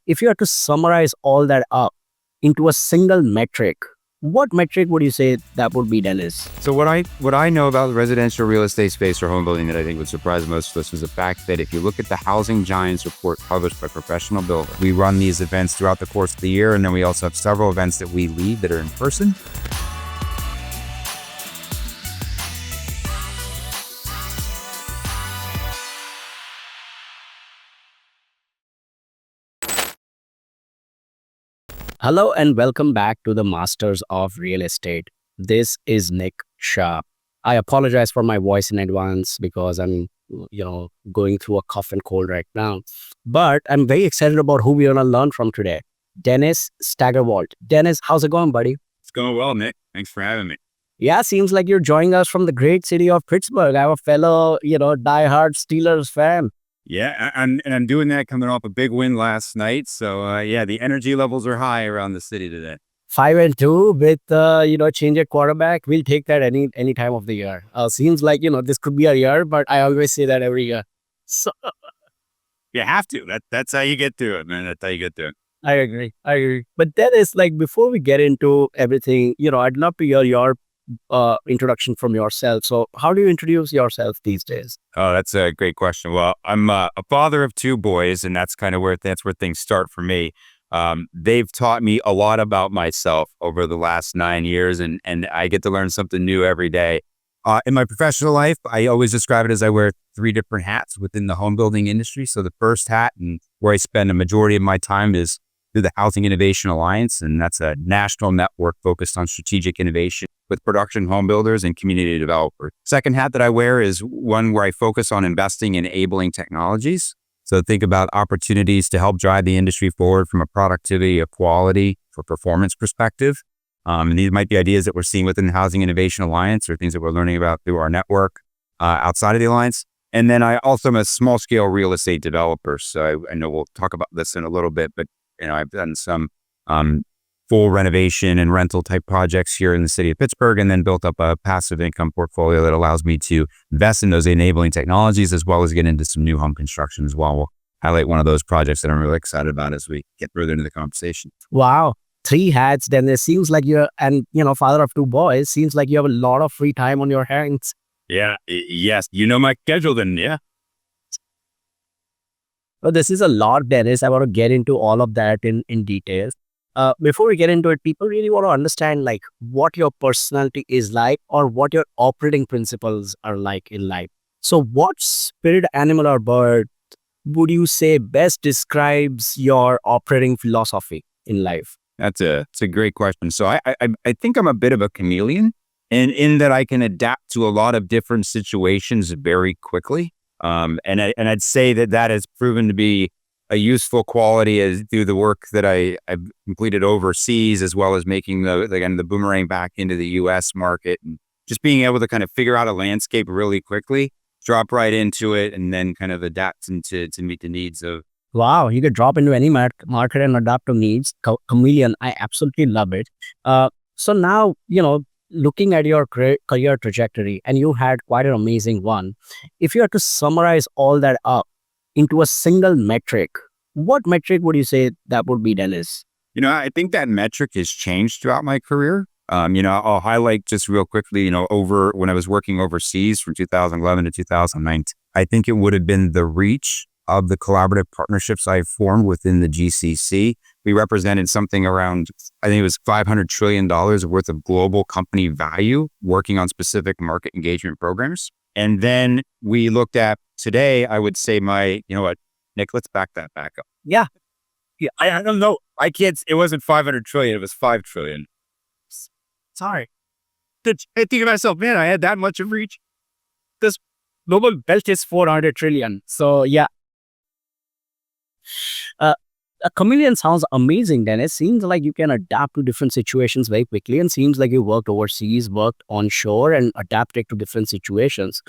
If you had to summarize all that up into a single metric, what metric would you say that would be, Dennis? So what I know about the residential real estate space or home building that I think would surprise most of us was the fact that if you look at the Housing Giants report published by professional builders, we run these events throughout the course of the year, and then we also have several events that we lead that are in person. Hello and welcome back to the Masters of Real Estate. This is Nick Shah. I apologize for my voice in advance because I'm, going through a cough and cold right now. But I'm very excited about who we're going to learn from today. Dennis Steigerwalt. Dennis, how's it going, buddy? It's going well, Nick. Thanks for having me. Yeah, seems like you're joining us from the great city of Pittsburgh. I'm a fellow, diehard Steelers fan. Yeah, and I'm doing that coming off a big win last night. So the energy levels are high around the city today. 5-2 with change at quarterback. We'll take that any time of the year. Seems like this could be a year, but I always say that every year. So You have to. That's how you get through it, man. That's how you get through it. I agree. But that is like before we get into everything, I'd love to hear your introduction from yourself. So how do you introduce yourself these days? Oh, that's a great question. Well, I'm a father of two boys, and that's kind of where things start for me. They've taught me a lot about myself over the last 9 years, and I get to learn something new every day. In my professional life, I always describe it as I wear 3 different hats within the home building industry. So the first hat, and where I spend a majority of my time, is through the Housing Innovation Alliance, and that's a national network focused on strategic innovation with production home builders and community developers. Second hat that I wear is one where I focus on investing in enabling technologies. So think about opportunities to help drive the industry forward from a productivity, a quality, for performance perspective. And these might be ideas that we're seeing within the Housing Innovation Alliance or things that we're learning about through our network outside of the Alliance. And then I also am a small scale real estate developer. So I know we'll talk about this in a little bit, but I've done some full renovation and rental type projects here in the city of Pittsburgh, and then built up a passive income portfolio that allows me to invest in those enabling technologies as well as get into some new home construction as well. We'll highlight one of those projects that I'm really excited about as we get further into the conversation. Wow. 3 hats. Then it seems like father of 2 boys. Seems like you have a lot of free time on your hands. Yeah. Yes. You know my schedule then. Yeah. Well, this is a lot, Dennis. I want to get into all of that in details. Before we get into it, people really want to understand like what your personality is like or what your operating principles are like in life. So what spirit, animal, or bird would you say best describes your operating philosophy in life? It's a great question. So I think I'm a bit of a chameleon, and in that I can adapt to a lot of different situations very quickly. And I'd say that has proven to be a useful quality as through the work that I've completed overseas, as well as making the boomerang back into the U.S. market, and just being able to kind of figure out a landscape really quickly, drop right into it, and then kind of adapt to meet the needs of. Wow, you could drop into any market and adapt to needs. Chameleon, I absolutely love it. So now, looking at your career trajectory, and you had quite an amazing one. If you had to summarize all that up into a single metric, what metric would you say that would be, Dennis? I think that metric has changed throughout my career. I'll highlight just real quickly, over when I was working overseas from 2011 to 2019, I think it would have been the reach of the collaborative partnerships I formed within the GCC. We represented something around, I think it was $500 trillion worth of global company value working on specific market engagement programs. And then we looked at today, I would say Nick, let's back that back up. Yeah. I don't know. It wasn't 500 trillion. It was 5 trillion. Sorry. I think to myself, man, I had that much of reach. This global belt is 400 trillion. So yeah. A chameleon sounds amazing, Dennis. Seems like you can adapt to different situations very quickly, and seems like you worked overseas, worked onshore, and adapted to different situations.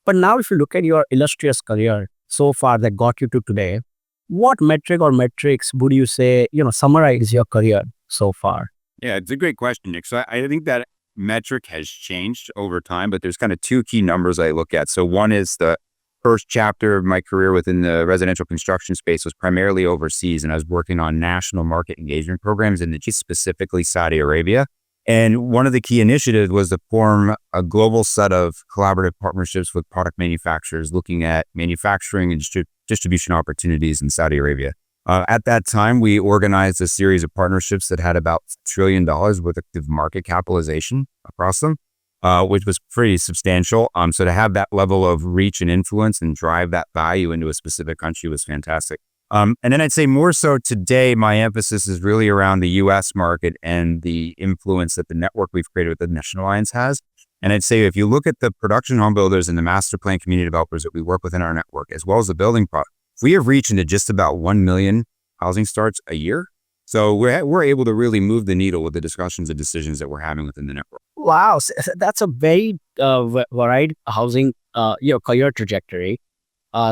But now if you look at your illustrious career so far that got you to today, what metric or metrics would you say, summarize your career so far? Yeah, it's a great question, Nick. So I think that metric has changed over time, but there's kind of 2 key numbers I look at. So one is the first chapter of my career within the residential construction space was primarily overseas, and I was working on national market engagement programs in specifically Saudi Arabia. And one of the key initiatives was to form a global set of collaborative partnerships with product manufacturers looking at manufacturing and distribution opportunities in Saudi Arabia. At that time, we organized a series of partnerships that had about $1 trillion worth of market capitalization across them, which was pretty substantial. So to have that level of reach and influence and drive that value into a specific country was fantastic. And then I'd say more so today, my emphasis is really around the U.S. market and the influence that the network we've created with the National Alliance has. And I'd say if you look at the production home builders and the master plan community developers that we work with in our network, as well as the building product, we have reached into just about 1 million housing starts a year. So we're able to really move the needle with the discussions and decisions that we're having within the network. Wow, that's a very varied housing career trajectory.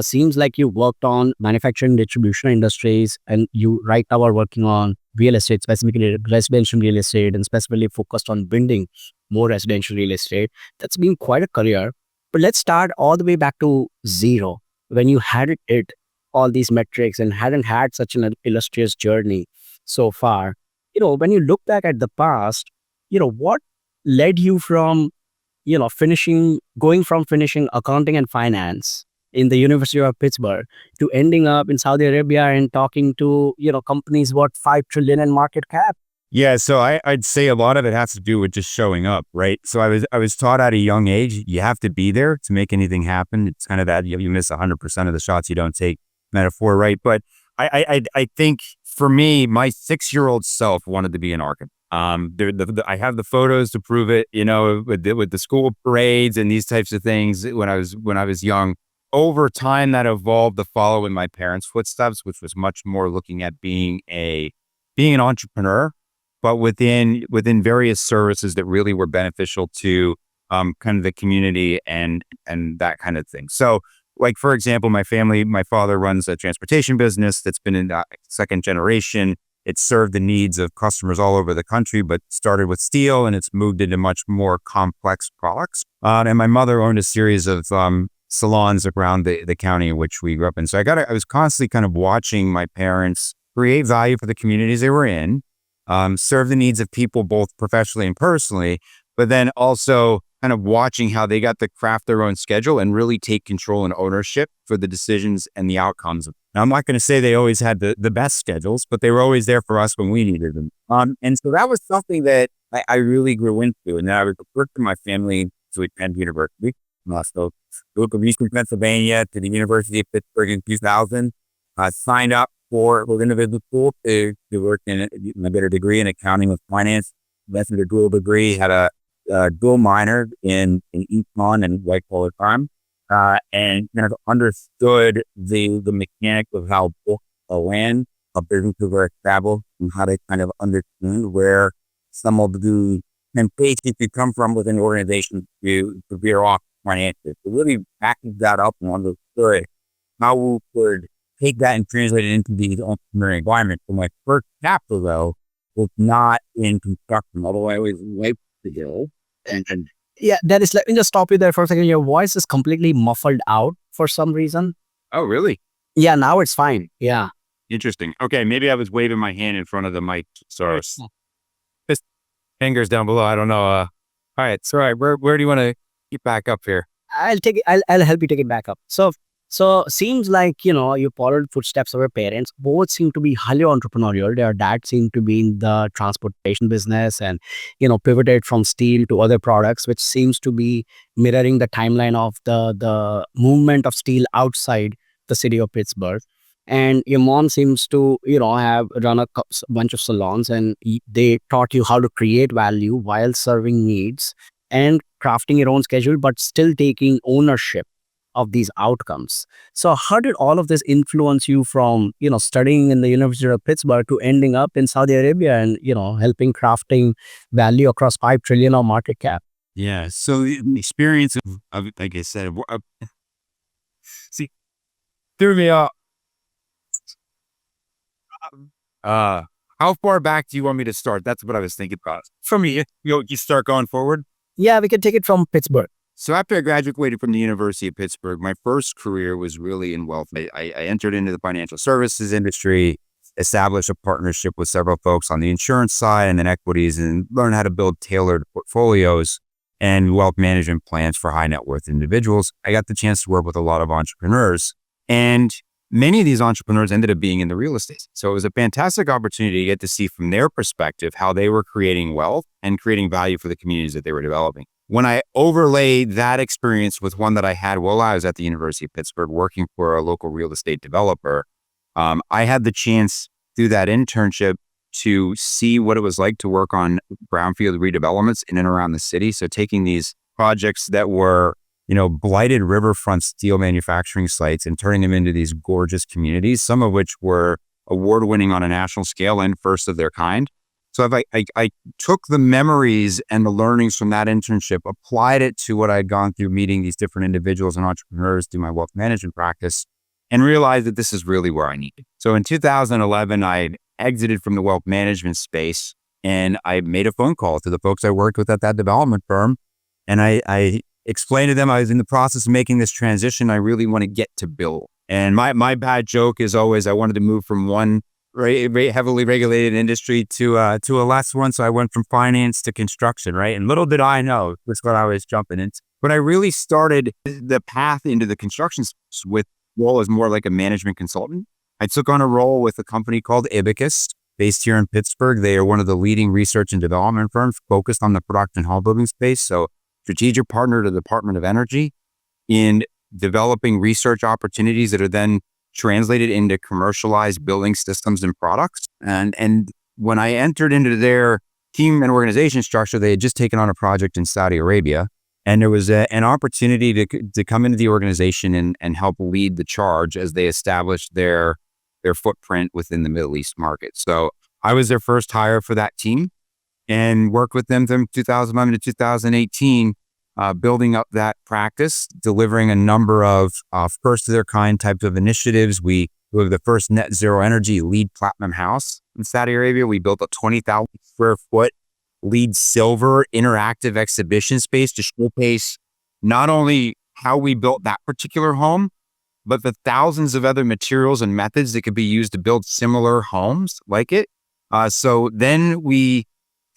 Seems like you worked on manufacturing distribution industries, and you right now are working on real estate, specifically residential real estate, and specifically focused on building more residential real estate. That's been quite a career. But let's start all the way back to zero, when you hadn't hit all these metrics and hadn't had such an illustrious journey so far. When you look back at the past, what led you from, going from finishing accounting and finance in the University of Pittsburgh to ending up in Saudi Arabia and talking to, companies worth 5 trillion in market cap? Yeah, so I'd say a lot of it has to do with just showing up, right? So I was taught at a young age, you have to be there to make anything happen. It's kind of that you miss 100% of the shots you don't take metaphor, right? But I think for me, my 6-year-old self wanted to be an architect. I have the photos to prove it, with the school parades and these types of things when I was young. Over time, that evolved to follow in my parents' footsteps, which was much more looking at being an entrepreneur, but within various services that really were beneficial to kind of the community and that kind of thing. So, like for example, my father runs a transportation business that's been in second generation. It's served the needs of customers all over the country, but started with steel and it's moved into much more complex products. And my mother owned a series of salons around the county in which we grew up in. So I was constantly kind of watching my parents create value for the communities they were in, serve the needs of people both professionally and personally, but then also kind of watching how they got to craft their own schedule and really take control and ownership for the decisions and the outcomes. Now, I'm not going to say they always had the best schedules, but they were always there for us when we needed them. And so that was something that I really grew into. And then I worked with my family to attend university. So I went from Eastern Pennsylvania to the University of Pittsburgh in 2000. I signed up for individual school to work in I got a degree in accounting with finance, invested a dual degree, had a dual minor in econ and white collar crime, and kind of understood the mechanics of how land a businesses are established and how they kind of understand where some of the temptations could come from within organizations to veer off financially. So really packaged that up and understood how we could take that and translate it into the entrepreneurial environment. So my first chapter though was not in construction, although I always liked the hill. And Yeah, Dennis, let me just stop you there for a second. Your voice is completely muffled out for some reason. oh, really? Yeah, now it's fine. Yeah. Interesting. Okay, maybe I was waving my hand in front of the mic. Sorry. Just fingers down below. I don't know. All right. So, all right, where do you want to get back up here? I'll take it. I'll help you take it back up. So seems like, you followed footsteps of your parents. Both seem to be highly entrepreneurial. Their dad seemed to be in the transportation business and, pivoted from steel to other products, which seems to be mirroring the timeline of the movement of steel outside the city of Pittsburgh. And your mom seems to, have run a bunch of salons, and they taught you how to create value while serving needs and crafting your own schedule, but still taking ownership of these outcomes. So how did all of this influence you from, studying in the University of Pittsburgh to ending up in Saudi Arabia and, helping crafting value across 5 trillion of market cap? Yeah. So the experience of like I said, see, threw me off. How far back do you want me to start? That's what I was thinking about. For me, you start going forward. Yeah, we can take it from Pittsburgh. So after I graduated from the University of Pittsburgh, my first career was really in wealth. I entered into the financial services industry, established a partnership with several folks on the insurance side and then equities, and learned how to build tailored portfolios and wealth management plans for high net worth individuals. I got the chance to work with a lot of entrepreneurs, and many of these entrepreneurs ended up being in the real estate. So it was a fantastic opportunity to get to see from their perspective how they were creating wealth and creating value for the communities that they were developing. When I overlaid that experience with one that I had while I was at the University of Pittsburgh working for a local real estate developer, I had the chance through that internship to see what it was like to work on brownfield redevelopments in and around the city. So taking these projects that were, blighted riverfront steel manufacturing sites and turning them into these gorgeous communities, some of which were award-winning on a national scale and first of their kind. So if I took the memories and the learnings from that internship, applied it to what I'd gone through meeting these different individuals and entrepreneurs through my wealth management practice, and realized that this is really where I needed. So in 2011, I exited from the wealth management space and I made a phone call to the folks I worked with at that development firm. And I explained to them I was in the process of making this transition. I really want to get to build. And my bad joke is always I wanted to move from one heavily regulated industry to a less one. So I went from finance to construction, right? And little did I know that's what I was jumping into. But I really started the path into the construction with role as more like a management consultant. I took on a role with a company called Ibicus, based here in Pittsburgh. They are one of the leading research and development firms focused on the production home building space. So strategic partner to the Department of Energy in developing research opportunities that are then translated into commercialized building systems and products. And when I entered into their team and organization structure, they had just taken on a project in Saudi Arabia. And there was an opportunity to come into the organization and help lead the charge as they established their footprint within the Middle East market. So I was their first hire for that team and worked with them from 2011 to 2018, building up that practice, delivering a number of first of their kind types of initiatives. We were the first net zero energy LEED platinum house in Saudi Arabia. We built a 20,000 square foot LEED silver interactive exhibition space to showcase not only how we built that particular home, but the thousands of other materials and methods that could be used to build similar homes like it. So then we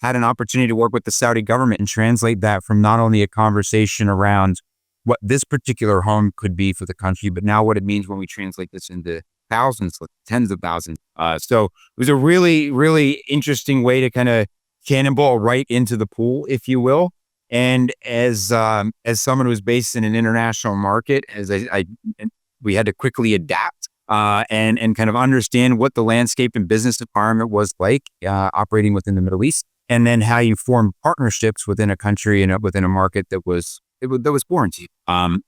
had an opportunity to work with the Saudi government and translate that from not only a conversation around what this particular home could be for the country, but now what it means when we translate this into thousands, like tens of thousands. So it was a really, really interesting way to kind of cannonball right into the pool, if you will. And as someone who's based in an international market, we had to quickly adapt and kind of understand what the landscape and business environment was like operating within the Middle East, and then how you form partnerships within a country and within a market that was foreign to you,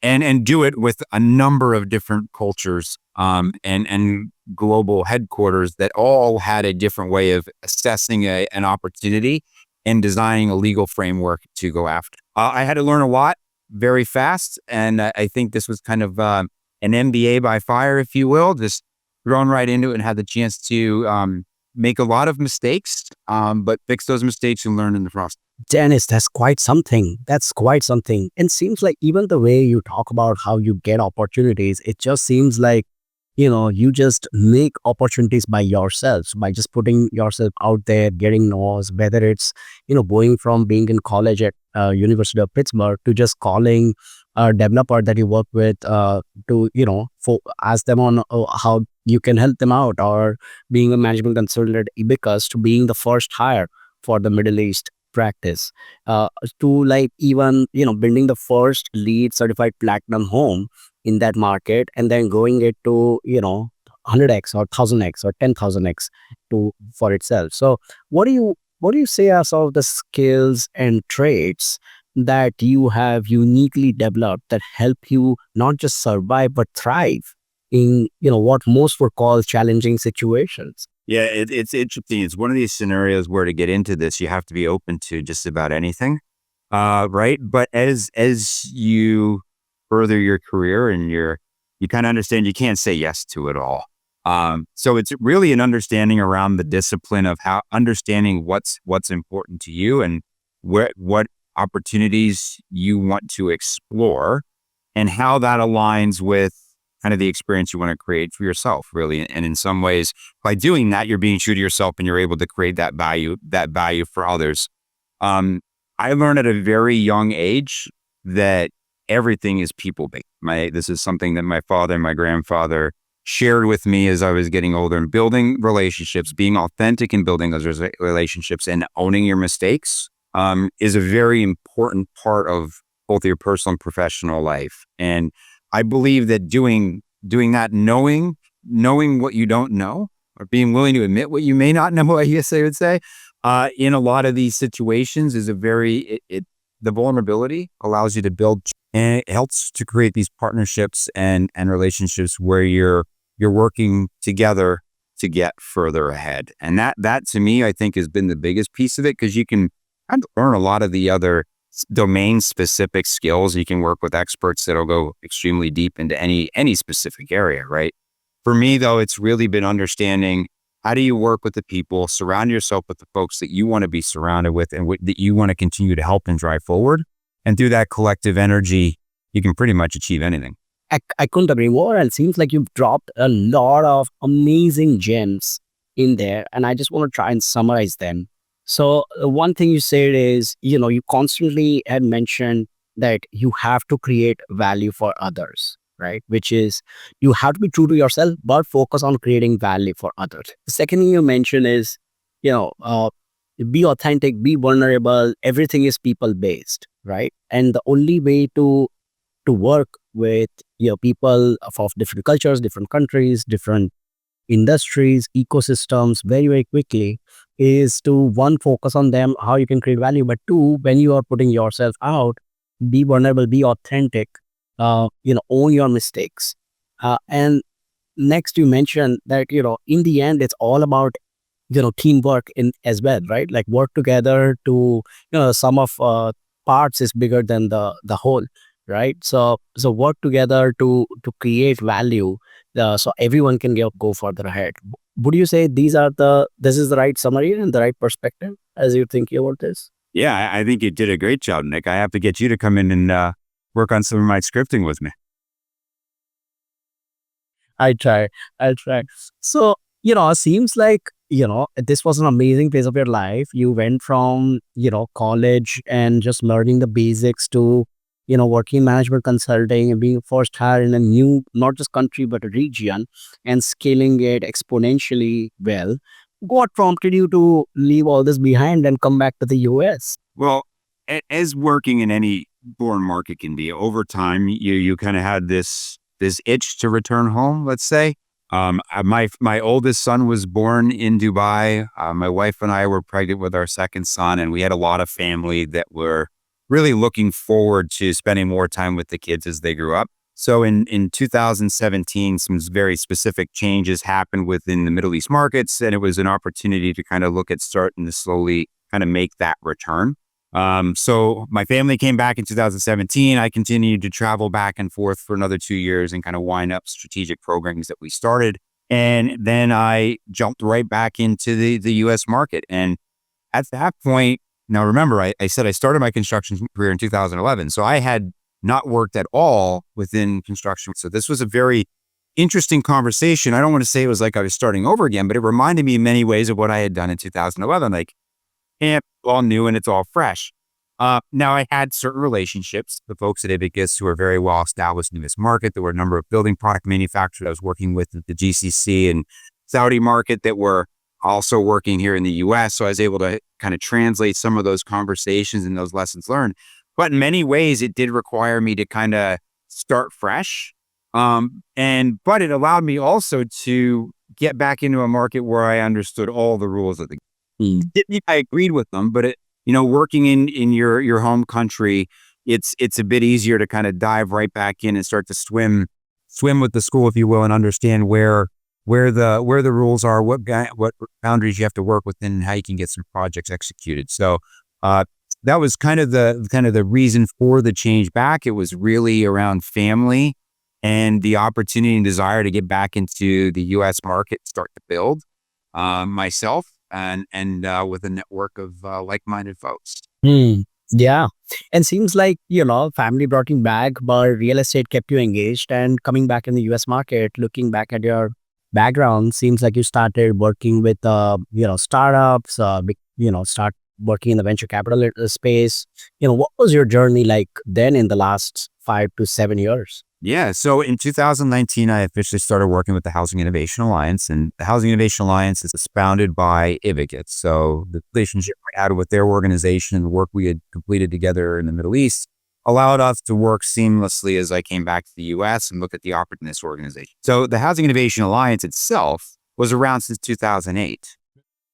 and do it with a number of different cultures and global headquarters that all had a different way of assessing an opportunity and designing a legal framework to go after. I had to learn a lot very fast, and I think this was kind of an MBA by fire, if you will, just thrown right into it and had the chance to make a lot of mistakes, but fix those mistakes and learn in the process. Dennis, that's quite something. That's quite something. And seems like even the way you talk about how you get opportunities, it just seems like, you just make opportunities by yourselves, by just putting yourself out there, getting no's, whether it's, going from being in college at University of Pittsburgh to just calling a developer that you work with to, ask them on how you can help them out, or being a management consultant at Ibicus to being the first hire for the Middle East practice, to like even, building the first LEED certified platinum home in that market, and then growing it to, 100x or 1000x or 10,000x for itself. So what do you say are some of the skills and traits that you have uniquely developed that help you not just survive but thrive in what most would call challenging situations? Yeah, it's interesting. It's one of these scenarios where to get into this, you have to be open to just about anything, right? But as you further your career and you kind of understand you can't say yes to it all. So it's really an understanding around the discipline of how understanding what's important to you and what opportunities you want to explore, and how that aligns with kind of the experience you want to create for yourself, really. And in some ways, by doing that, you're being true to yourself and you're able to create that value for others. Um, I learned at a very young age that everything is people based. This is something that my father and my grandfather shared with me as I was getting older, and building relationships, being authentic in building those relationships and owning your mistakes is a very important part of both your personal and professional life. And I believe that doing that, knowing what you don't know, or being willing to admit what you may not know, I guess I would say, in a lot of these situations is the vulnerability allows you to build, and it helps to create these partnerships and relationships where you're working together to get further ahead. And that to me, I think, has been the biggest piece of it, because you can kind of learn a lot of the other domain specific skills. You can work with experts that'll go extremely deep into any specific area, right? For me, though, it's really been understanding, how do you work with the people, surround yourself with the folks that you want to be surrounded with and that you want to continue to help and drive forward. And through that collective energy, you can pretty much achieve anything. I couldn't agree more. And it seems like you've dropped a lot of amazing gems in there. And I just want to try and summarize them. So one thing you said is, you constantly had mentioned that you have to create value for others, right? Which is, you have to be true to yourself, but focus on creating value for others. The second thing you mentioned is, be authentic, be vulnerable. Everything is people based, right? And the only way to work with people of different cultures, different countries, different industries, ecosystems very, very quickly is to, one, focus on them, how you can create value, but two, when you are putting yourself out, be vulnerable, be authentic, own your mistakes. And next you mentioned that, in the end, it's all about, teamwork in as well, right? Like work together to, sum of parts is bigger than the whole, right? So work together to create value, so everyone can go further ahead. Would you say this is the right summary and the right perspective as you're thinking about this? Yeah, I think you did a great job, Nick. I have to get you to come in and work on some of my scripting with me. I try. I'll try. So, seems like, this was an amazing phase of your life. You went from, college and just learning the basics to, working in management consulting and being first hired in a new, not just country, but a region, and scaling it exponentially well. What prompted you to leave all this behind and come back to the US? Well, as working in any foreign market can be, over time, you kind of had this itch to return home, let's say. My oldest son was born in Dubai. My wife and I were pregnant with our second son, and we had a lot of family that were really looking forward to spending more time with the kids as they grew up. So in 2017, some very specific changes happened within the Middle East markets, and it was an opportunity to kind of look at starting to slowly kind of make that return. So my family came back in 2017. I continued to travel back and forth for another 2 years and kind of wind up strategic programs that we started. And then I jumped right back into the US market. And at that point, now remember, I said I started my construction career in 2011. So I had not worked at all within construction. So this was a very interesting conversation. I don't want to say it was like I was starting over again, but it reminded me in many ways of what I had done in 2011. Like, and all new and it's all fresh. Now I had certain relationships, the folks at Ibicus who are very well established in this market. There were a number of building product manufacturers I was working with at the GCC and Saudi market that were also working here in the US. So I was able to kind of translate some of those conversations and those lessons learned. But in many ways, it did require me to kind of start fresh. But it allowed me also to get back into a market where I understood all the rules of the game. I agreed with them, but working in your home country, it's a bit easier to kind of dive right back in and start to swim with the school, if you will, and understand where the rules are, what boundaries you have to work within, and how you can get some projects executed. So that was kind of the reason for the change back. It was really around family and the opportunity and desire to get back into the U.S. market, start to build myself and with a network of like-minded folks. Yeah. And seems like, family brought you back, but real estate kept you engaged. And coming back in the US market, looking back at your background, seems like you started working with, startups, start working in the venture capital space. What was your journey like then in the last 5 to 7 years? Yeah. So in 2019, I officially started working with the Housing Innovation Alliance, and the Housing Innovation Alliance is founded by Ivigit. So the relationship we had with their organization and the work we had completed together in the Middle East allowed us to work seamlessly as I came back to the US and look at the opportunity in this organization. So the Housing Innovation Alliance itself was around since 2008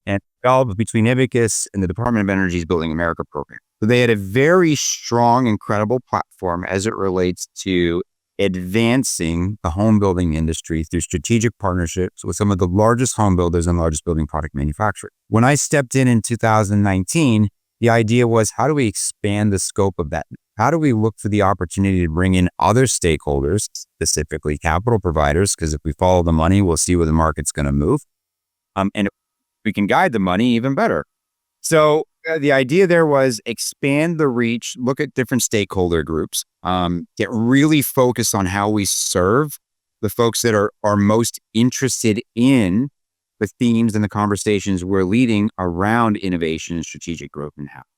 and developed between Ivigit and the Department of Energy's Building America program. So they had a very strong and credible platform as it relates to advancing the home building industry through strategic partnerships with some of the largest home builders and largest building product manufacturers. When I stepped in 2019, the idea was, how do we expand the scope of that? How do we look for the opportunity to bring in other stakeholders, specifically capital providers? Because if we follow the money, we'll see where the market's going to move. And if we can guide the money, even better. So the idea there was expand the reach, look at different stakeholder groups, get really focused on how we serve the folks that are most interested in the themes and the conversations we're leading around innovation and strategic growth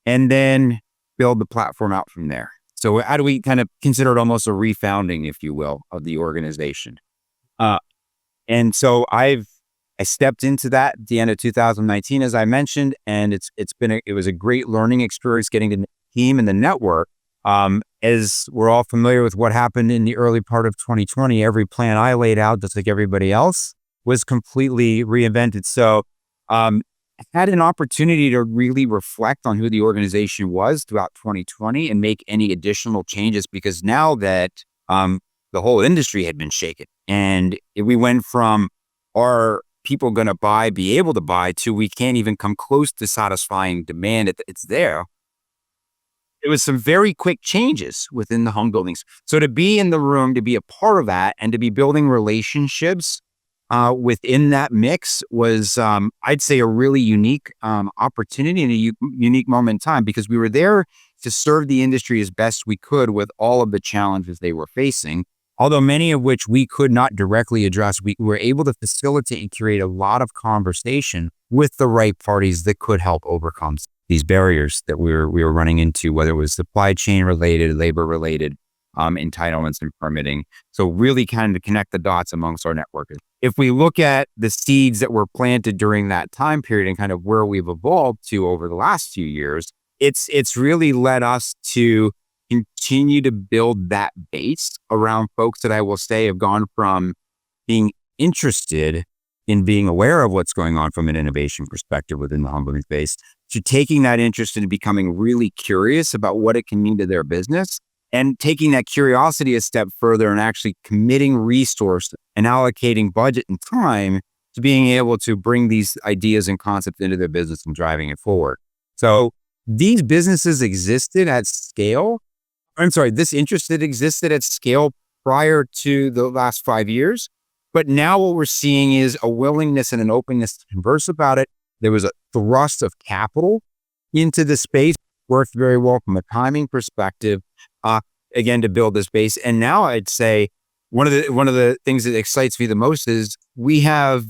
and then build the platform out from there. So how do we kind of consider it almost a refounding, if you will, of the organization? And so I stepped into that at the end of 2019, as I mentioned, and it was a great learning experience getting to know the team and the network. As we're all familiar with what happened in the early part of 2020, every plan I laid out, just like everybody else, was completely reinvented. So I had an opportunity to really reflect on who the organization was throughout 2020 and make any additional changes, because now that the whole industry had been shaken and we went from our people going to be able to buy, to we can't even come close to satisfying demand. It's there. It was some very quick changes within the home buildings. So to be in the room, to be a part of that, and to be building relationships within that mix was, I'd say, a really unique opportunity and a unique moment in time, because we were there to serve the industry as best we could with all of the challenges they were facing. Although many of which we could not directly address, we were able to facilitate and create a lot of conversation with the right parties that could help overcome these barriers that we were running into, whether it was supply chain related, labor related, entitlements and permitting. So really kind of connect the dots amongst our network. If we look at the seeds that were planted during that time period and kind of where we've evolved to over the last few years, it's really led us to continue to build that base around folks that I will say have gone from being interested in being aware of what's going on from an innovation perspective within the home building space, to taking that interest and becoming really curious about what it can mean to their business, and taking that curiosity a step further and actually committing resource and allocating budget and time to being able to bring these ideas and concepts into their business and driving it forward. So these businesses existed at scale. This interest that existed at scale prior to the last 5 years. But now what we're seeing is a willingness and an openness to converse about it. There was a thrust of capital into the space, worked very well from a timing perspective, again, to build this base. And now I'd say one of the things that excites me the most is we have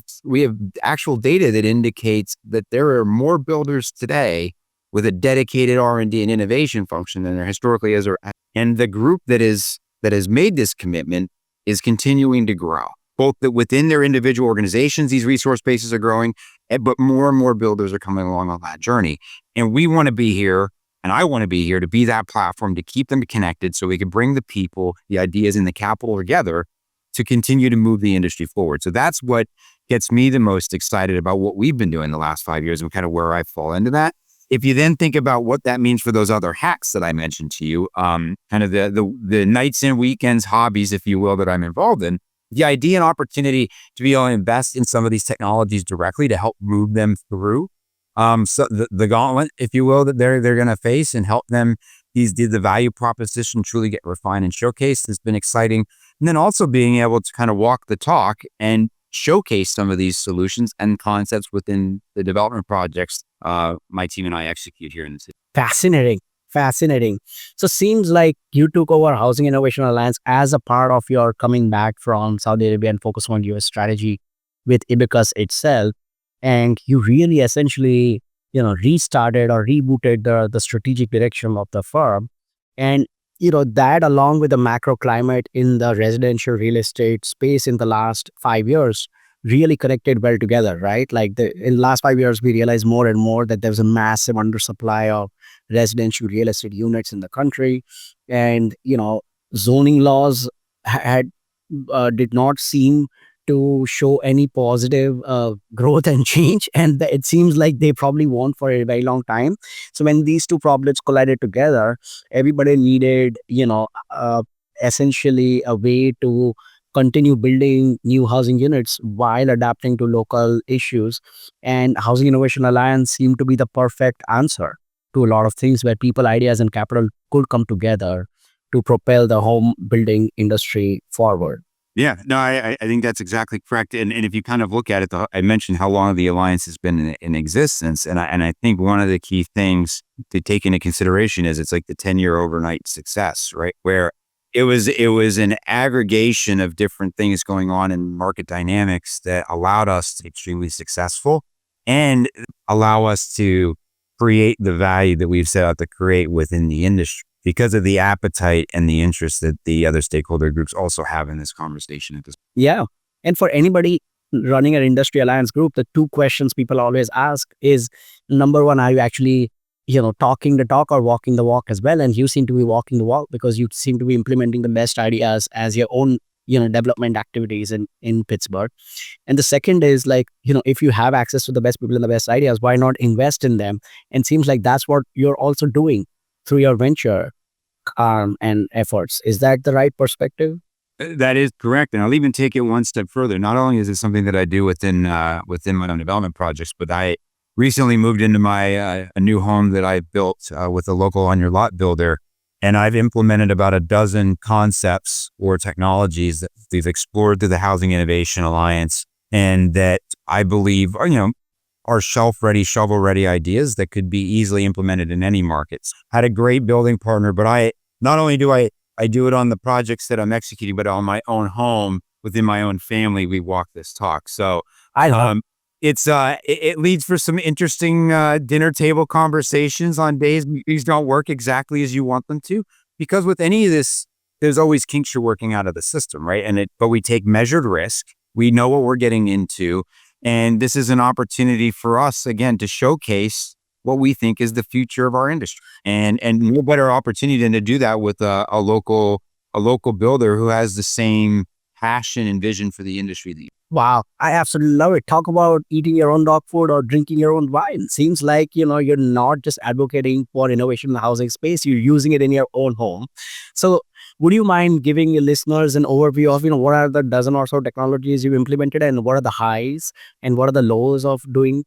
actual data that indicates that there are more builders today with a dedicated R&D and innovation function than there historically is. And the group that has made this commitment is continuing to grow, both that within their individual organizations, these resource bases are growing, but more and more builders are coming along on that journey. And we want to be here, and I want to be here to be that platform to keep them connected so we can bring the people, the ideas, and the capital together to continue to move the industry forward. So that's what gets me the most excited about what we've been doing the last 5 years and kind of where I fall into that. If you then think about what that means for those other hacks that I mentioned to you, kind of the nights and weekends hobbies, if you will, that I'm involved in, the idea and opportunity to be able to invest in some of these technologies directly to help move them through so the gauntlet, if you will, that they're going to face, and help them the value proposition truly get refined and showcased has been exciting. And then also being able to kind of walk the talk and showcase some of these solutions and concepts within the development projects my team and I execute here in the city. Fascinating. Fascinating. So seems like you took over Housing Innovation Alliance as a part of your coming back from Saudi Arabia and focus on US strategy with Ibicus itself. And you really essentially, restarted or rebooted the strategic direction of the firm. And that along with the macro climate in the residential real estate space in the last 5 years really connected well together, right? Like in the last 5 years, we realized more and more that there's a massive undersupply of residential real estate units in the country. And, zoning laws had did not seem to show any positive growth and change. And it seems like they probably won't for a very long time. So when these two problems collided together, everybody needed, essentially a way to continue building new housing units while adapting to local issues. And Housing Innovation Alliance seemed to be the perfect answer to a lot of things where people, ideas, and capital could come together to propel the home building industry forward. Yeah, no, I think that's exactly correct. And if you kind of look at it, I mentioned how long the alliance has been in existence, and I think one of the key things to take into consideration is it's like the 10-year overnight success, right? Where it was an aggregation of different things going on in market dynamics that allowed us to be extremely successful and allow us to create the value that we've set out to create within the industry, because of the appetite and the interest that the other stakeholder groups also have in this conversation at this. Yeah. And for anybody running an industry alliance group, the two questions people always ask is, number one, are you actually, talking the talk or walking the walk as well? And you seem to be walking the walk because you seem to be implementing the best ideas as your own, development activities in Pittsburgh. And the second is like, if you have access to the best people and the best ideas, why not invest in them? And seems like that's what you're also doing through your venture and efforts. Is that the right perspective? That is correct, and I'll even take it one step further. Not only is it something that I do within my own development projects, but I recently moved into my a new home that I built with a local on your lot builder, and I've implemented about a dozen concepts or technologies that we've explored through the Housing Innovation Alliance, and that I believe are shelf-ready, shovel-ready ideas that could be easily implemented in any markets. Had a great building partner, but I not only do I do it on the projects that I'm executing, but on my own home within my own family, we walk this talk. So I love. it leads for some interesting dinner table conversations on days these don't work exactly as you want them to, because with any of this, there's always kinks you're working out of the system, right? But we take measured risk. We know what we're getting into. And this is an opportunity for us, again, to showcase what we think is the future of our industry. And no better opportunity than to do that with a local builder who has the same passion and vision for the industry that you. Wow, I absolutely love it. Talk about eating your own dog food or drinking your own wine. Seems like, you're not just advocating for innovation in the housing space, you're using it in your own home. So would you mind giving your listeners an overview of, what are the dozen or so technologies you've implemented and what are the highs and what are the lows of doing,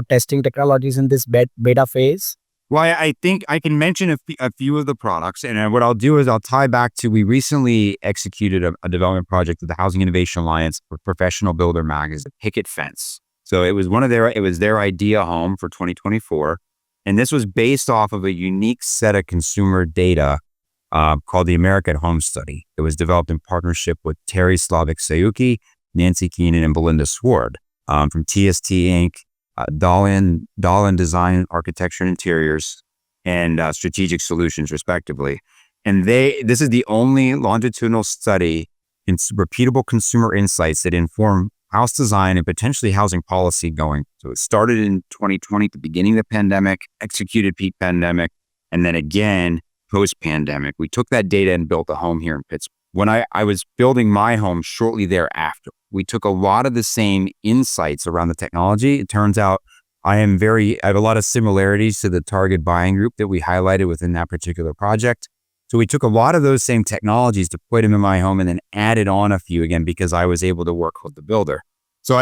testing technologies in this beta phase? Well, I think I can mention a few of the products, and what I'll do is I'll tie back to, we recently executed a development project with the Housing Innovation Alliance for Professional Builder magazine, Picket Fence. So it was their idea home for 2024, and this was based off of a unique set of consumer data called the American Home Study. It was developed in partnership with Terry Slavik-Sayuki, Nancy Keenan, and Belinda Sword from TST Inc., Dahlin Design, Architecture and Interiors, and Strategic Solutions, respectively. And this is the only longitudinal study in repeatable consumer insights that inform house design and potentially housing policy going. So it started in 2020, at the beginning of the pandemic, executed peak pandemic, and then again, post-pandemic. We took that data and built a home here in Pittsburgh. When I was building my home shortly thereafter, we took a lot of the same insights around the technology. It turns out I have a lot of similarities to the target buying group that we highlighted within that particular project. So we took a lot of those same technologies to put them in my home and then added on a few again, because I was able to work with the builder. So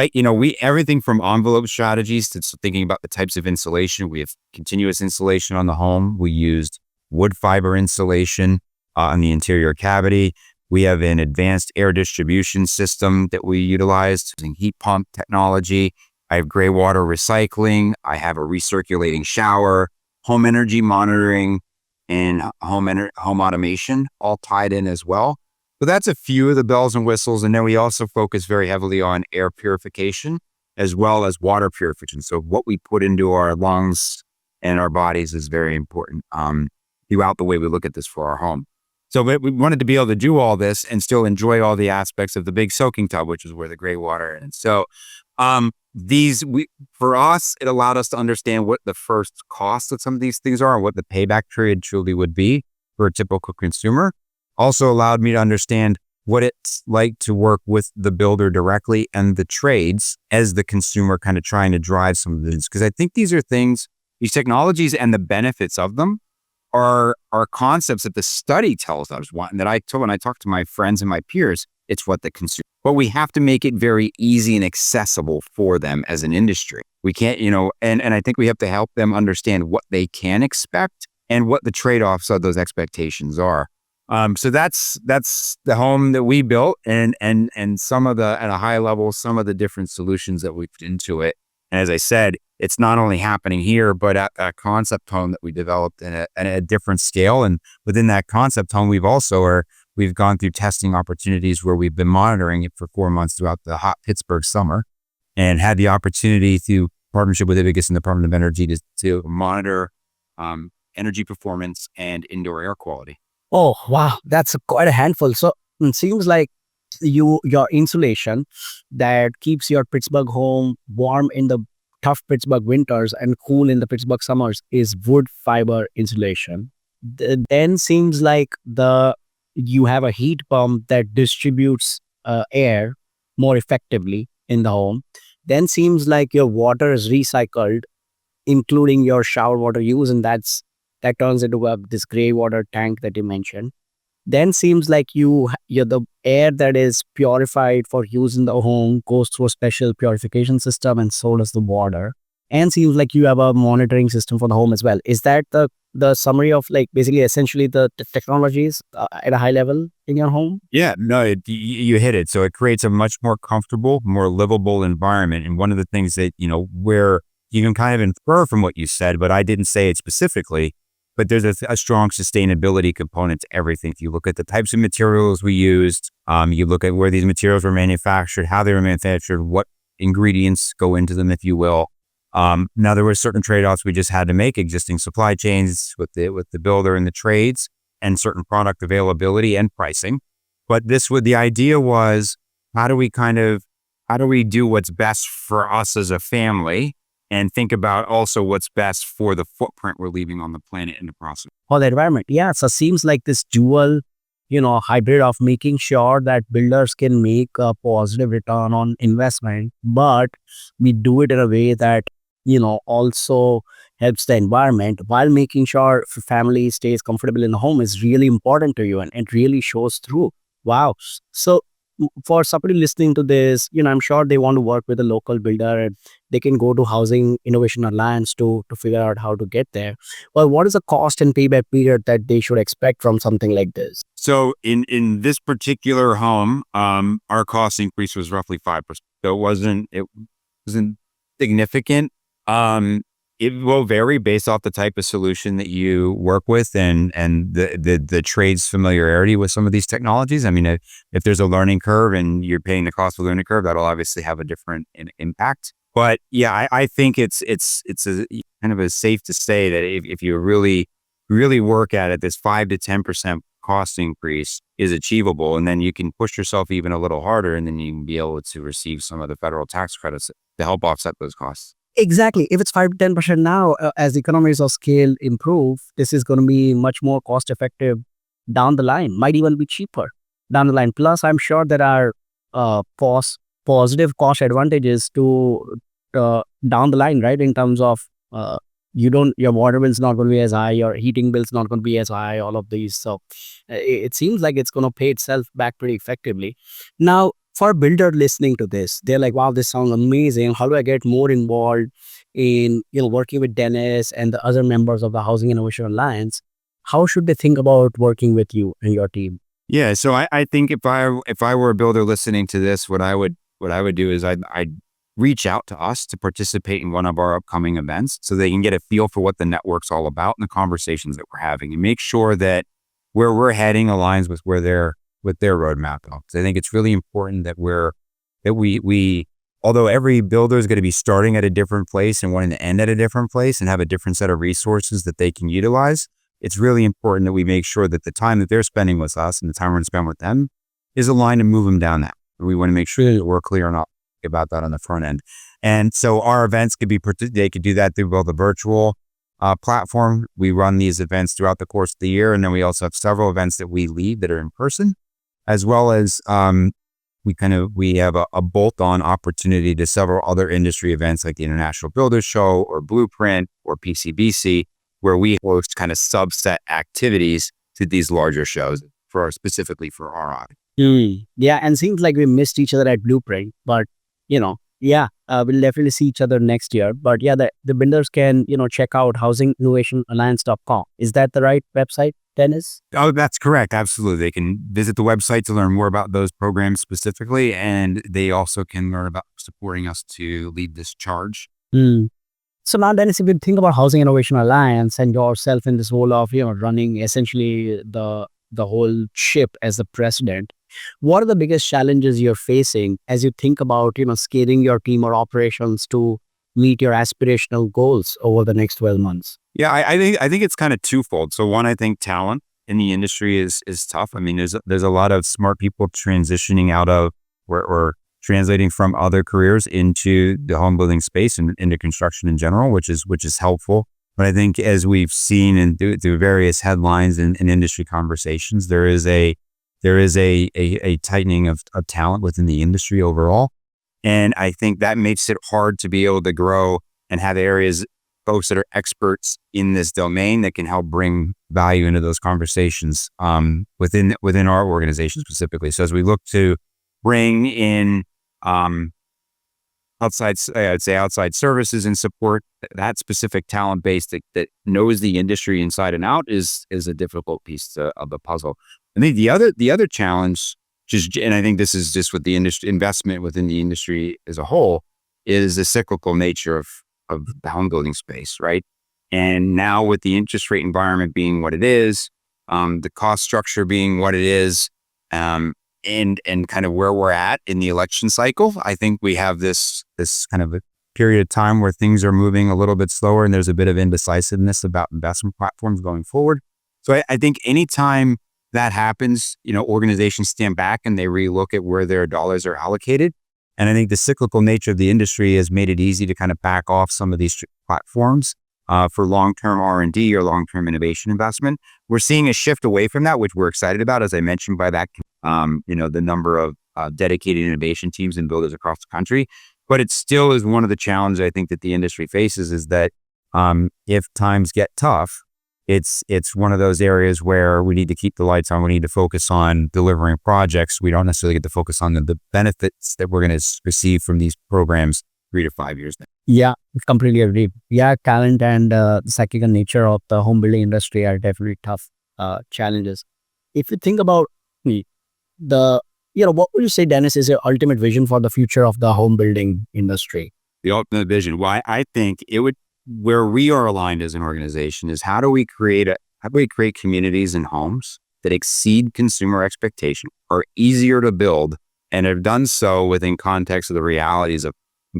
everything from envelope strategies to thinking about the types of insulation. We have continuous insulation on the home. We used wood fiber insulation on the interior cavity. We have an advanced air distribution system that we utilized using heat pump technology. I have gray water recycling. I have a recirculating shower, home energy monitoring, and home automation all tied in as well. So that's a few of the bells and whistles. And then we also focus very heavily on air purification as well as water purification. So what we put into our lungs and our bodies is very important throughout the way we look at this for our home. So we wanted to be able to do all this and still enjoy all the aspects of the big soaking tub, which is where the gray water is. So for us, it allowed us to understand what the first cost of some of these things are and what the payback period truly would be for a typical consumer. Also allowed me to understand what it's like to work with the builder directly and the trades as the consumer, kind of trying to drive some of this. Because I think these are things, these technologies and the benefits of them are concepts that the study tells us. And that when I talk to my friends and my peers, it's what the consumer. But we have to make it very easy and accessible for them as an industry. We can't, and I think we have to help them understand what they can expect and what the trade-offs of those expectations are. So that's the home that we built, and some of the, at a high level, some of the different solutions that we put into it. And as I said, it's not only happening here, but at a concept home that we developed at a different scale. And within that concept home, we've gone through testing opportunities where we've been monitoring it for 4 months throughout the hot Pittsburgh summer, and had the opportunity through partnership with IBIGUS and the Department of Energy to monitor energy performance and indoor air quality. Oh, wow. That's quite a handful. So it seems like your insulation that keeps your Pittsburgh home warm in the tough Pittsburgh winters and cool in the Pittsburgh summers is wood fiber insulation. Then seems like you have a heat pump that distributes air more effectively in the home. Then seems like your water is recycled, including your shower water use, and that turns into this gray water tank that you mentioned. Then seems like the air that is purified for use in the home goes through a special purification system, and so does the water. And seems like you have a monitoring system for the home as well. Is that the summary of basically essentially the technologies at a high level in your home? Yeah, no, you hit it. So it creates a much more comfortable, more livable environment. And one of the things that, where you can kind of infer from what you said, but I didn't say it specifically, but there's a strong sustainability component to everything. If you look at the types of materials we used, you look at where these materials were manufactured, how they were manufactured, what ingredients go into them, if you will. Now, there were certain trade-offs we just had to make, existing supply chains with the builder and the trades, and certain product availability and pricing. But the idea was, how do we do what's best for us as a family, and think about also what's best for the footprint we're leaving on the planet in the process. For the environment. Yeah. So seems like this dual, hybrid of making sure that builders can make a positive return on investment, but we do it in a way that, also helps the environment while making sure family stays comfortable in the home is really important to you, and it really shows through. Wow. So for somebody listening to this, I'm sure they want to work with a local builder, and they can go to Housing Innovation Alliance to figure out how to get there. Well, what is the cost and payback period that they should expect from something like this? So in this particular home, our cost increase was roughly 5%. So it wasn't significant. It will vary based off the type of solution that you work with and the trade's familiarity with some of these technologies. I mean, if there's a learning curve and you're paying the cost of the learning curve, that'll obviously have a different impact. But yeah, I think it's kind of safe to say that if you really, really work at it, this 5 to 10% cost increase is achievable. And then you can push yourself even a little harder, and then you can be able to receive some of the federal tax credits to help offset those costs. Exactly. If it's 5 to 10% now, as the economies of scale improve, this is going to be much more cost effective down the line, might even be cheaper down the line. Plus, I'm sure there are positive cost advantages to down the line, right? In terms of your water bill's not going to be as high, your heating bill's not going to be as high, all of these. So it seems like it's going to pay itself back pretty effectively. Now, for a builder listening to this, they're like, wow, this sounds amazing. How do I get more involved in working with Dennis and the other members of the Housing Innovation Alliance? How should they think about working with you and your team? Yeah, so I think if I were a builder listening to this, what I would do is I'd reach out to us to participate in one of our upcoming events so they can get a feel for what the network's all about and the conversations that we're having, and make sure that where we're heading aligns with where with their roadmap. Because I think it's really important that we although every builder is going to be starting at a different place and wanting to end at a different place and have a different set of resources that they can utilize, it's really important that we make sure that the time that they're spending with us and the time we're going to spend with them is aligned and move them down that. We want to make sure that we're clear enough about that on the front end. And so our events they could do that through both a virtual platform. We run these events throughout the course of the year. And then we also have several events that we lead that are in person, as well as we have a bolt-on opportunity to several other industry events like the International Builders Show or Blueprint or PCBC, where we host kind of subset activities to these larger shows specifically for our audience. Yeah, and seems like we missed each other at Blueprint, but we'll definitely see each other next year. But yeah, the builders can check out housinginnovationalliance.com. Is that the right website, Dennis? Oh, that's correct. Absolutely. They can visit the website to learn more about those programs specifically, and they also can learn about supporting us to lead this charge. So now, Dennis, if you think about Housing Innovation Alliance and yourself in this role of running essentially the whole ship as the president, what are the biggest challenges you're facing as you think about scaling your team or operations to meet your aspirational goals over the next 12 months? Yeah, I think it's kind of twofold. So one, I think talent in the industry is tough. I mean, there's a lot of smart people transitioning out of or translating from other careers into the home building space and into construction in general, which is helpful. But I think as we've seen and through various headlines and industry conversations, there is a tightening of talent within the industry overall. And I think that makes it hard to be able to grow and have folks that are experts in this domain that can help bring value into those conversations within our organization specifically. So as we look to bring in outside services and support that specific talent base that knows the industry inside and out is a difficult piece of the puzzle. I think the other challenge, and I think this is just with the industry investment within the industry as a whole, is the cyclical nature of the home building space, right? And now with the interest rate environment being what it is, the cost structure being what it is, and kind of where we're at in the election cycle, I think we have this kind of a period of time where things are moving a little bit slower and there's a bit of indecisiveness about investment platforms going forward. So I think anytime that happens, organizations stand back and they relook at where their dollars are allocated. And I think the cyclical nature of the industry has made it easy to kind of back off some of these platforms for long-term R&D or long-term innovation investment. We're seeing a shift away from that, which we're excited about, as I mentioned, by that, the number of dedicated innovation teams and builders across the country. But it still is one of the challenges I think that the industry faces is that if times get tough, it's one of those areas where we need to keep the lights on. We need to focus on delivering projects. We don't necessarily get to focus on the benefits that we're going to receive from these programs 3 to 5 years now. Yeah, completely agree. Yeah, talent and the cyclical nature of the home building industry are definitely tough challenges. If you think about what would you say, Dennis, is your ultimate vision for the future of the home building industry? The ultimate vision, why I think where we are aligned as an organization is how do we create communities and homes that exceed consumer expectation, are easier to build, and have done so within context of the realities of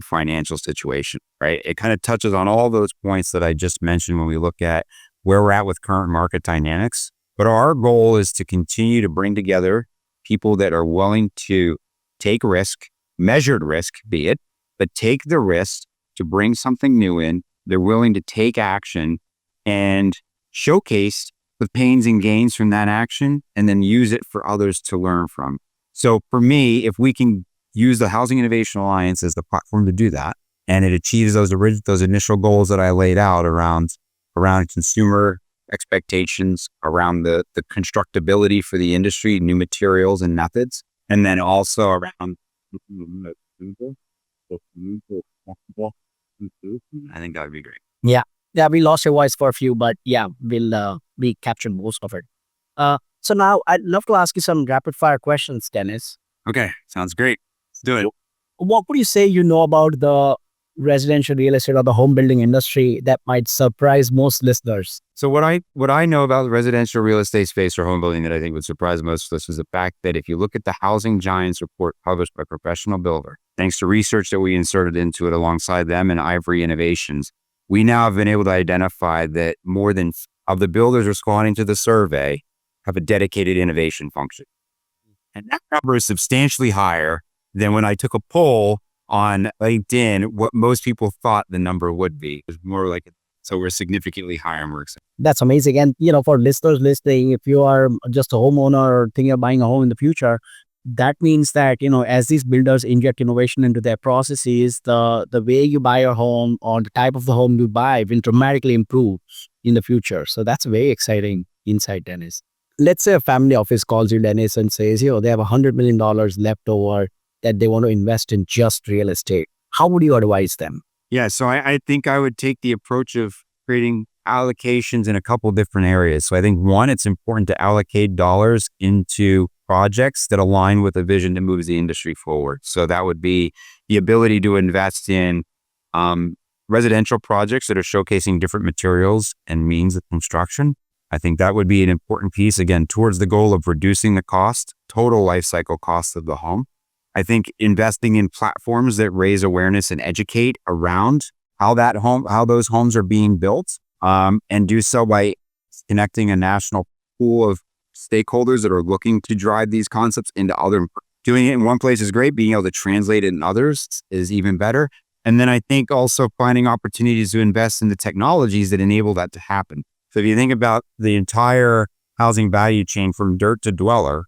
financial situation, right? It kind of touches on all those points that I just mentioned when we look at where we're at with current market dynamics. But our goal is to continue to bring together people that are willing to take risk, measured risk, be it, but take the risk to bring something new in. They're willing to take action and showcase the pains and gains from that action and then use it for others to learn from. So for me, if we can use the Housing Innovation Alliance as the platform to do that, and it achieves those initial goals that I laid out around consumer expectations, around the constructability for the industry, new materials and methods, and then also around I think that would be great. Yeah, we lost your voice for a few, but yeah, we captured most of it. So now I'd love to ask you some rapid fire questions, Dennis. Okay, sounds great. Let's do it. What would you say you know about the residential real estate or the home building industry that might surprise most listeners? So what I know about the residential real estate space or home building that I think would surprise most of us is the fact that if you look at the Housing Giants report published by Professional Builder, thanks to research that we inserted into it alongside them and Ivory Innovations, we now have been able to identify that more than of the builders responding to the survey have a dedicated innovation function. And that number is substantially higher than when I took a poll on LinkedIn, what most people thought the number would be. It was more like, so we're significantly higher and we're excited. That's amazing. And for listeners listening, if you are just a homeowner or thinking of buying a home in the future, that means that as these builders inject innovation into their processes, the way you buy a home or the type of the home you buy will dramatically improve in the future. So that's a very exciting insight, Dennis. Let's say a family office calls you, Dennis, and says, they have $100 million left over that they want to invest in just real estate. How would you advise them? Yeah, so I think I would take the approach of creating allocations in a couple different areas. So I think one, it's important to allocate dollars into projects that align with a vision that moves the industry forward. So that would be the ability to invest in residential projects that are showcasing different materials and means of construction. I think that would be an important piece, again, towards the goal of reducing the cost, total life cycle cost of the home. I think investing in platforms that raise awareness and educate around how those homes are being built, and do so by connecting a national pool of stakeholders that are looking to drive these concepts into other. Doing it in one place is great. Being able to translate it in others is even better. And then I think also finding opportunities to invest in the technologies that enable that to happen. So if you think about the entire housing value chain from dirt to dweller,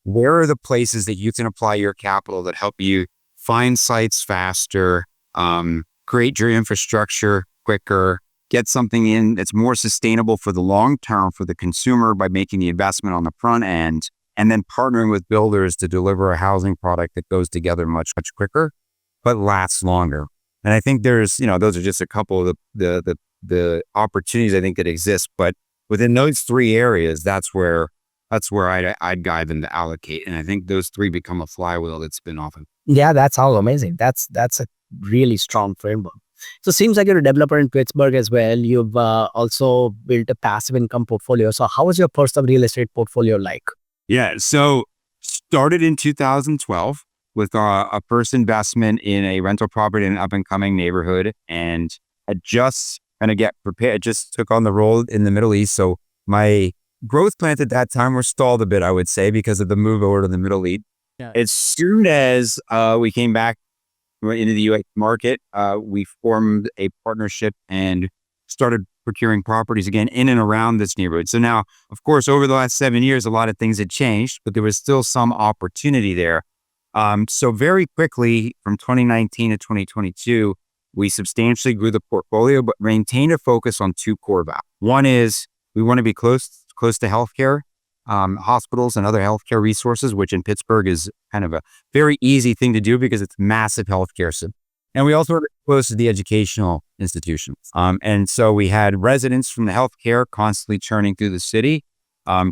where are the places that you can apply your capital that help you find sites faster, create your infrastructure quicker, get something in that's more sustainable for the long term for the consumer by making the investment on the front end, and then partnering with builders to deliver a housing product that goes together much, much quicker, but lasts longer. And I think there's, those are just a couple of the opportunities I think that exist. But within those three areas, that's where I'd guide them to allocate. And I think those three become a flywheel that spin off. Yeah, that sounds amazing. That's a really strong framework. So it seems like you're a developer in Pittsburgh as well. You've also built a passive income portfolio. So how is your personal real estate portfolio like? Yeah. So started in 2012 with a first investment in a rental property in an up and coming neighborhood, and I just kind of get prepared. Just took on the role in the Middle East. So my growth plans at that time were stalled a bit, I would say, because of the move over to the Middle East. Yeah. As soon as we came back into the U.S. market, we formed a partnership and started procuring properties again in and around this neighborhood. So now, of course, over the last 7 years, a lot of things had changed, but there was still some opportunity there. So very quickly from 2019 to 2022, we substantially grew the portfolio, but maintained a focus on two core values. One is we want to be close to healthcare, hospitals and other healthcare resources, which in Pittsburgh is kind of a very easy thing to do because it's massive healthcare system. And we also were close to the educational institutions. And so we had residents from the healthcare constantly churning through the city,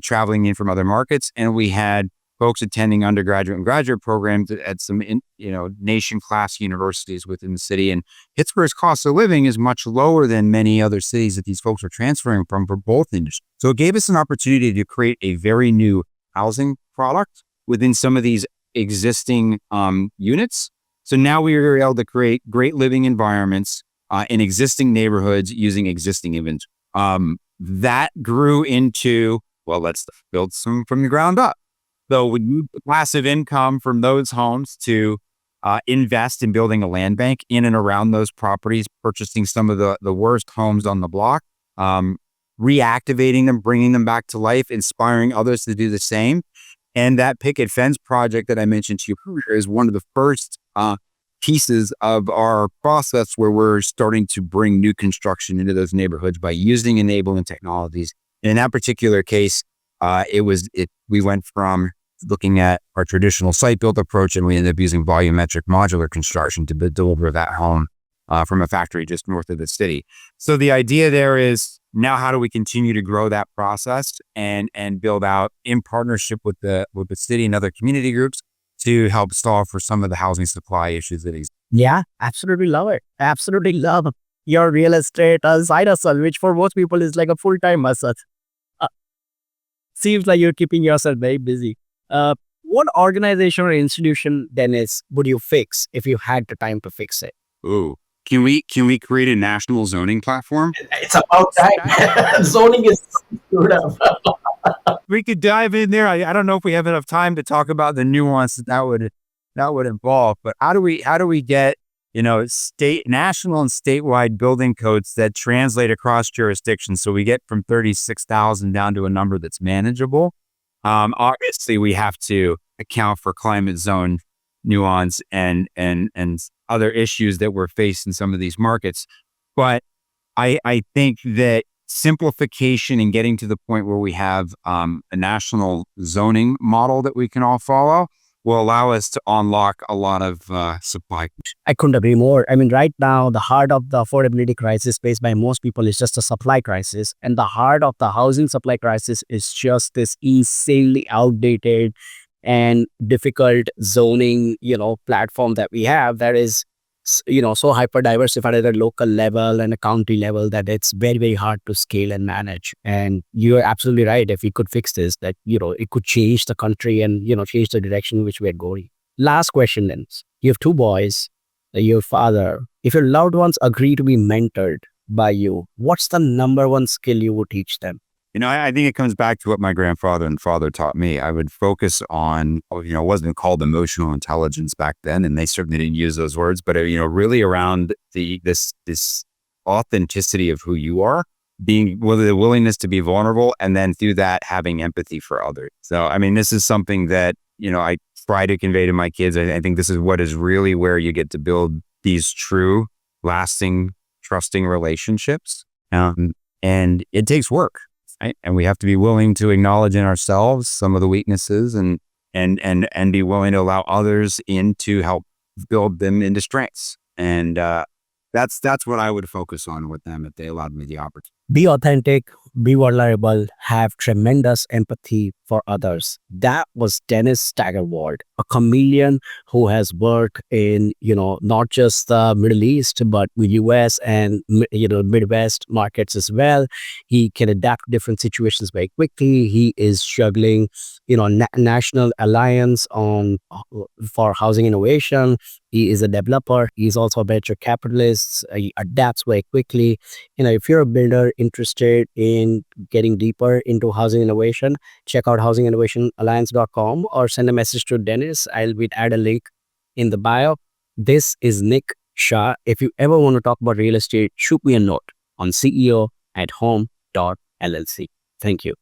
traveling in from other markets. And we had folks attending undergraduate and graduate programs at some, nation-class universities within the city. And Pittsburgh's cost of living is much lower than many other cities that these folks are transferring from for both industries. So it gave us an opportunity to create a very new housing product within some of these existing units. So now we are able to create great living environments in existing neighborhoods using existing inventory. That grew into, let's build some from the ground up. So we use passive income from those homes to invest in building a land bank in and around those properties, purchasing some of the worst homes on the block, reactivating them, bringing them back to life, inspiring others to do the same. And that picket fence project that I mentioned to you earlier is one of the first pieces of our process where we're starting to bring new construction into those neighborhoods by using enabling technologies. And in that particular case, we went from looking at our traditional site built approach, and we ended up using volumetric modular construction to deliver that home from a factory just north of the city. So the idea there is now how do we continue to grow that process and build out in partnership with the city and other community groups to help solve for some of the housing supply issues that exist. Yeah, absolutely love it. Absolutely love your real estate side hustle, which for most people is like a full-time hustle. Uh, Seems like you're keeping yourself very busy. What organization or institution, Dennis, would you fix if you had the time to fix it? Ooh, can we create a national zoning platform? It's about time. Zoning is screwed up. We could dive in there. I don't know if we have enough time to talk about the nuance that would involve, but how do we get, national and statewide building codes that translate across jurisdictions, so we get from 36,000 down to a number that's manageable. Obviously, we have to account for climate zone nuance and other issues that we're facing in some of these markets, but I think that simplification and getting to the point where we have a national zoning model that we can all follow will allow us to unlock a lot of supply. I couldn't agree more. I mean, right now, the heart of the affordability crisis faced by most people is just a supply crisis. And the heart of the housing supply crisis is just this insanely outdated and difficult zoning, platform that we have that is, so hyper diversified at a local level and a county level that it's very, very hard to scale and manage. And you're absolutely right. If we could fix this, that, it could change the country and, change the direction in which we're going. Last question then. You have two boys, your father. If your loved ones agree to be mentored by you, what's the number one skill you would teach them? I think it comes back to what my grandfather and father taught me. I would focus on, it wasn't called emotional intelligence back then, and they certainly didn't use those words, but really around this authenticity of who you are, being the willingness to be vulnerable, and then through that having empathy for others. So, I mean, this is something that I try to convey to my kids. I think this is what is really where you get to build these true, lasting, trusting relationships, and it takes work. Right? And we have to be willing to acknowledge in ourselves some of the weaknesses and be willing to allow others in to help build them into strengths. And that's what I would focus on with them if they allowed me the opportunity. Be authentic, be vulnerable, have tremendous empathy for others. That was Dennis Steigerwalt, a chameleon who has worked in, not just the Middle East, but the US and, Midwest markets as well. He can adapt to different situations very quickly. He is juggling, national alliance for housing innovation. He is a developer. He's also a venture capitalist. He adapts very quickly. If you're a builder interested in getting deeper into housing innovation, check out housinginnovationalliance.com or send a message to Dennis. I'll add a link in the bio. This is Nick Shah. If you ever want to talk about real estate, shoot me a note on CEO@home.llc. Thank you.